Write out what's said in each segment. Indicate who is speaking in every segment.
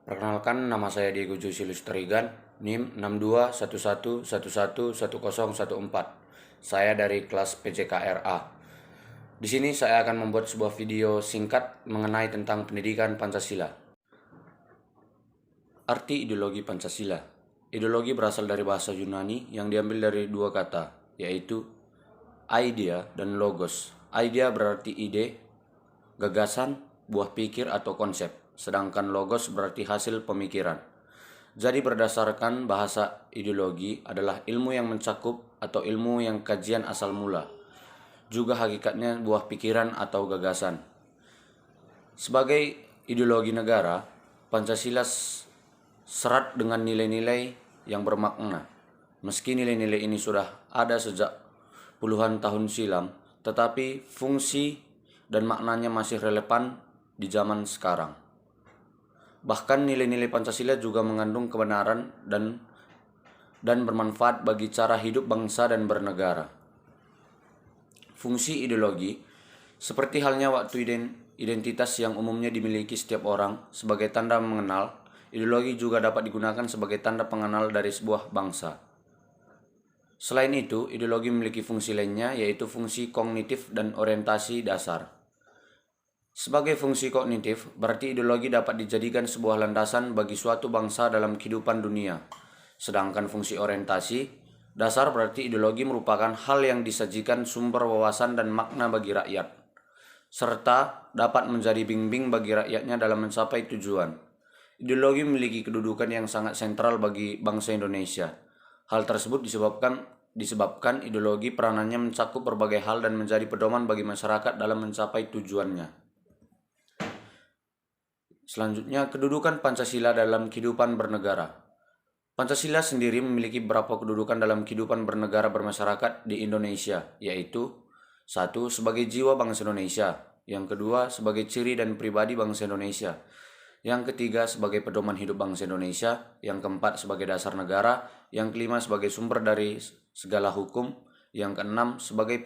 Speaker 1: Perkenalkan, nama saya Diego Jusius Terigan, NIM 6211111014. Saya dari kelas PJKRA. Di sini saya akan membuat sebuah video singkat mengenai tentang pendidikan Pancasila. Arti ideologi Pancasila. Ideologi berasal dari bahasa Yunani yang diambil dari dua kata, yaitu idea dan logos. Idea berarti ide, gagasan, buah pikir atau konsep, sedangkan logos berarti hasil pemikiran. Jadi berdasarkan bahasa, ideologi adalah ilmu yang mencakup atau ilmu yang kajian asal mula, juga hakikatnya buah pikiran atau gagasan. Sebagai ideologi negara, Pancasila serat dengan nilai-nilai yang bermakna. Meski nilai-nilai ini sudah ada sejak puluhan tahun silam, tetapi fungsi dan maknanya masih relevan di zaman sekarang. Bahkan nilai-nilai Pancasila juga mengandung kebenaran dan bermanfaat bagi cara hidup bangsa dan bernegara. Fungsi ideologi, seperti halnya waktu identitas yang umumnya dimiliki setiap orang sebagai tanda mengenal, ideologi juga dapat digunakan sebagai tanda pengenal dari sebuah bangsa. Selain itu, ideologi memiliki fungsi lainnya, yaitu fungsi kognitif dan orientasi dasar. Sebagai fungsi kognitif, berarti ideologi dapat dijadikan sebuah landasan bagi suatu bangsa dalam kehidupan dunia. Sedangkan fungsi orientasi dasar berarti ideologi merupakan hal yang disajikan sumber wawasan dan makna bagi rakyat, serta dapat menjadi bimbing bagi rakyatnya dalam mencapai tujuan. Ideologi memiliki kedudukan yang sangat sentral bagi bangsa Indonesia. Hal tersebut disebabkan ideologi peranannya mencakup berbagai hal dan menjadi pedoman bagi masyarakat dalam mencapai tujuannya. Selanjutnya, kedudukan Pancasila dalam kehidupan bernegara. Pancasila sendiri memiliki beberapa kedudukan dalam kehidupan bernegara bermasyarakat di Indonesia, yaitu 1. Sebagai jiwa bangsa Indonesia, yang kedua sebagai ciri dan pribadi bangsa Indonesia, yang ketiga sebagai pedoman hidup bangsa Indonesia, yang keempat sebagai dasar negara, yang kelima sebagai sumber dari segala hukum, yang keenam sebagai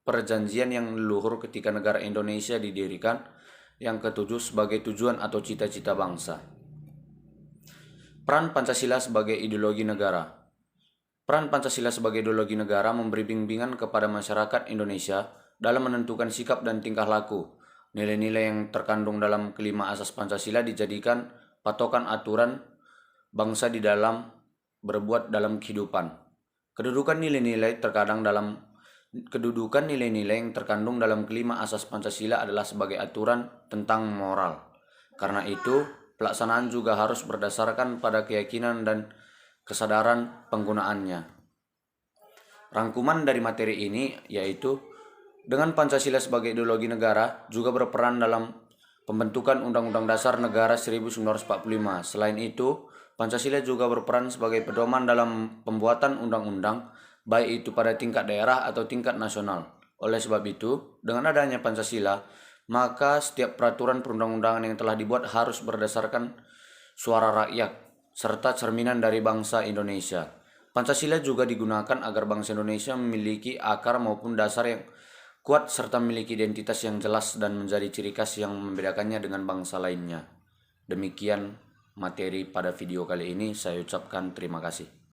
Speaker 1: perjanjian yang leluhur ketika negara Indonesia didirikan, yang ketujuh sebagai tujuan atau cita-cita bangsa. Peran Pancasila sebagai ideologi negara. Peran Pancasila sebagai ideologi negara memberi bimbingan kepada masyarakat Indonesia dalam menentukan sikap dan tingkah laku. Nilai-nilai yang terkandung dalam kelima asas Pancasila dijadikan patokan aturan bangsa di dalam berbuat dalam kehidupan. Kedudukan nilai-nilai yang terkandung dalam kelima asas Pancasila adalah sebagai aturan tentang moral. Karena itu, pelaksanaan juga harus berdasarkan pada keyakinan dan kesadaran penggunaannya. Rangkuman dari materi ini yaitu dengan Pancasila sebagai ideologi negara juga berperan dalam pembentukan Undang-Undang Dasar Negara 1945. Selain itu, Pancasila juga berperan sebagai pedoman dalam pembuatan undang-undang, baik itu pada tingkat daerah atau tingkat nasional. Oleh sebab itu, dengan adanya Pancasila, maka setiap peraturan perundang-undangan yang telah dibuat harus berdasarkan suara rakyat, serta cerminan dari bangsa Indonesia. Pancasila juga digunakan agar bangsa Indonesia memiliki akar maupun dasar yang kuat serta memiliki identitas yang jelas dan menjadi ciri khas yang membedakannya dengan bangsa lainnya. Demikian materi pada video kali ini, saya ucapkan terima kasih.